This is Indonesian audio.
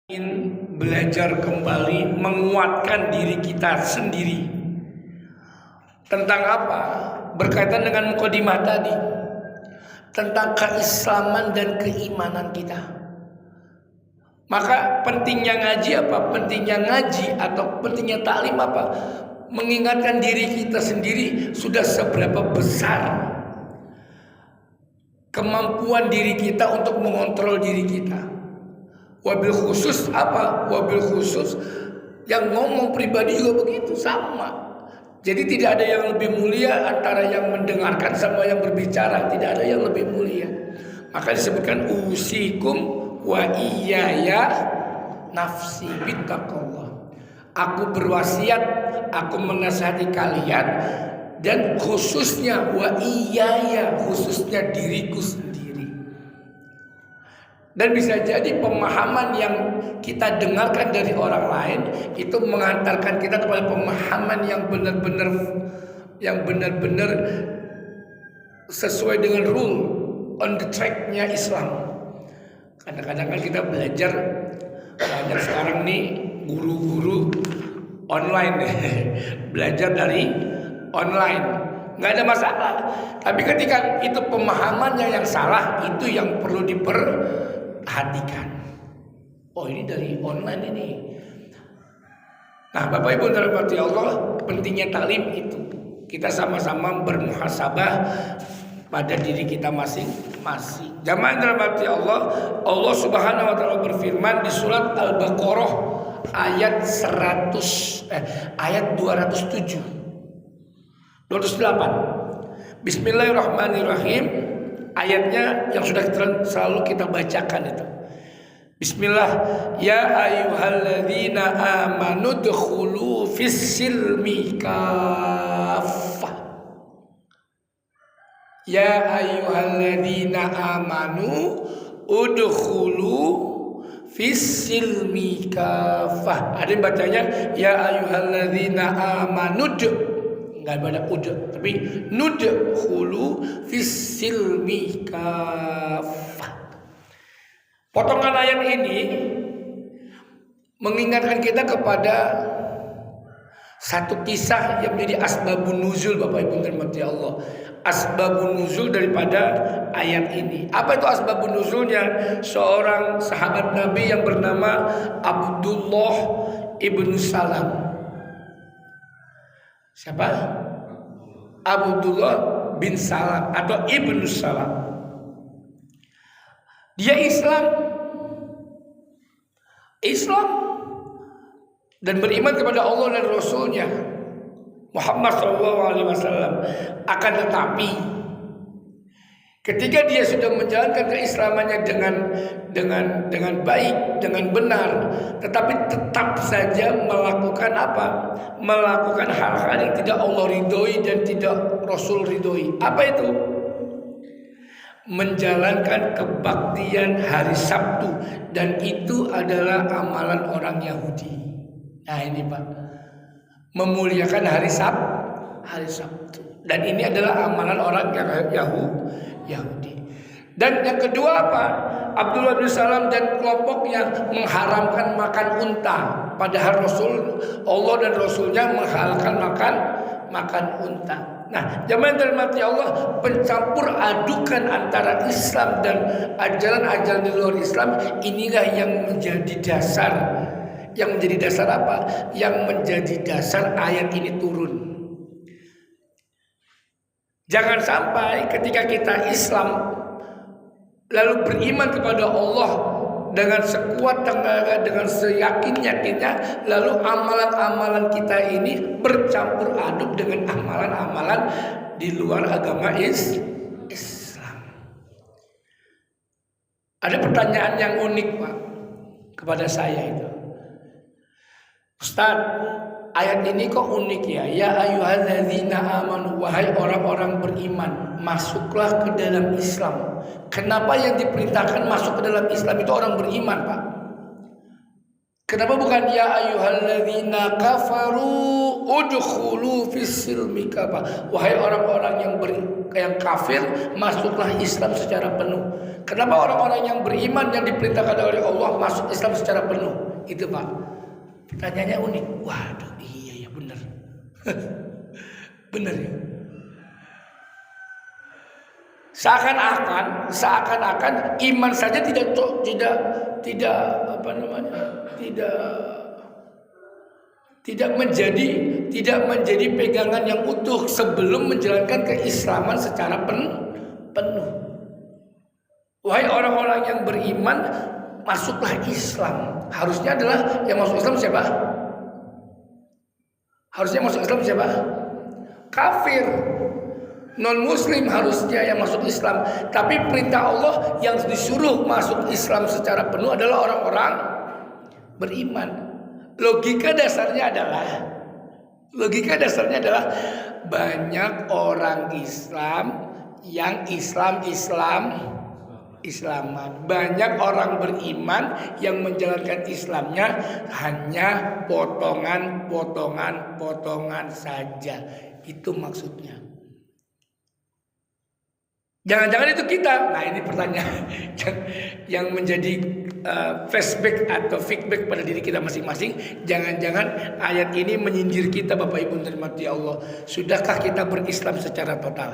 ingin belajar kembali menguatkan diri kita sendiri. Tentang apa? Berkaitan dengan mukadimah tadi, tentang keislaman dan keimanan kita. Maka pentingnya ngaji apa? Pentingnya ngaji atau pentingnya taklim apa? Mengingatkan diri kita sendiri sudah seberapa besar kemampuan diri kita untuk mengontrol diri kita. Wabil khusus apa? Wabil khusus yang ngomong pribadi juga begitu, sama. Jadi tidak ada yang lebih mulia antara yang mendengarkan sama yang berbicara. Tidak ada yang lebih mulia. Maka disebutkan usikum wa iyaya nafsi bittaqallah. Aku berwasiat, aku menasihati kalian, dan khususnya wa iyaya, khususnya diriku sendiri. Dan bisa jadi pemahaman yang kita dengarkan dari orang lain itu mengantarkan kita kepada pemahaman yang benar-benar sesuai dengan rule on the track-nya Islam. Kadang-kadang kan kita belajar banyak sekarang nih guru-guru online, belajar dari online, nggak ada masalah. Tapi ketika itu pemahamannya yang salah, itu yang perlu diperhatikan. Oh, ini dari online ini. Nah, Bapak Ibu dirahmati Allah, pentingnya taklim itu kita sama-sama bermuhasabah pada diri kita masing-masing. Jamaah dirahmati Allah, Allah Subhanahu wa taala berfirman di surat Al-Baqarah ayat 207. 208. Bismillahirrahmanirrahim. Ayatnya yang sudah selalu kita bacakan itu. Bismillah. Ya ayyuhalladzina amanu dkhulu fis-silmi kaffah. Ya ayyuhalladzina amanu udkhulu fis-silmi kaffah. Ada yang bacanya ya ayyuhalladzina amanu, nggak ada udah, tapi nudkhulu fis-silmi kaffah. Potongan ayat ini mengingatkan kita kepada satu kisah yang menjadi asbabun nuzul, Bapak Ibu dirahmati Allah. Asbabun nuzul daripada ayat ini. Apa itu asbabun nuzulnya? Seorang sahabat Nabi yang bernama Abdullah ibnu Salam. Siapa? Abdullah bin Salam atau Ibnu Salam. Dia Islam dan beriman kepada Allah dan Rasulnya Muhammad SAW. Akan tetapi ketika dia sudah menjalankan keislamannya dengan baik, dengan benar, tetapi tetap saja melakukan apa? Melakukan hal-hal yang tidak Allah ridhoi dan tidak Rasul ridhoi. Apa itu? Menjalankan kebaktian hari Sabtu, dan itu adalah amalan orang Yahudi. Nah ini Pak, memuliakan hari Sabtu, dan ini adalah amalan orang Yahudi. Dan yang kedua apa? Abdullah bin Salam dan kelompoknya mengharamkan makan unta. Padahal Allah dan Rasulnya menghalalkan makan unta. Nah, jamaah dirahmati Allah, pencampur adukan antara Islam dan ajaran-ajaran di luar Islam, inilah yang menjadi dasar. Yang menjadi dasar apa? Yang menjadi dasar ayat ini turun. Jangan sampai ketika kita Islam lalu beriman kepada Allah dengan sekuat tenaga, dengan seyakin-yakinnya, lalu amalan-amalan kita ini bercampur aduk dengan amalan-amalan di luar agama Islam. Ada pertanyaan yang unik Pak kepada saya itu, Ustaz, ayat ini kok unik ya? Ya ayyuhalladzina amanu, wahai orang-orang beriman, masuklah ke dalam Islam. Kenapa yang diperintahkan masuk ke dalam Islam itu orang beriman, Pak? Kenapa bukan ya ayyuhalladzina kafaru udkhulu fis-silmi kaffah? Wahai orang-orang yang kafir, masuklah Islam secara penuh. Kenapa orang-orang yang beriman yang diperintahkan oleh Allah masuk Islam secara penuh? Itu Pak. Pertanyaannya unik. Waduh, iya ya benar. Benar ya. Seakan-akan iman saja tidak apa namanya? Tidak menjadi pegangan yang utuh sebelum menjalankan keislaman secara penuh. Wahai orang-orang yang beriman, masuklah Islam. Harusnya adalah yang masuk Islam siapa? Harusnya masuk Islam siapa? Kafir. Non-muslim harusnya yang masuk Islam. Tapi perintah Allah yang disuruh masuk Islam secara penuh adalah orang-orang beriman. Logika dasarnya adalah banyak orang Islam yang Islaman. Banyak orang beriman yang menjalankan Islamnya hanya potongan saja. Itu maksudnya. Jangan-jangan itu kita. Nah ini pertanyaan yang menjadi flashback atau feedback pada diri kita masing-masing. Jangan-jangan ayat ini menyindir kita Bapak Ibu yang dirahmati Allah. Sudahkah kita berislam secara total?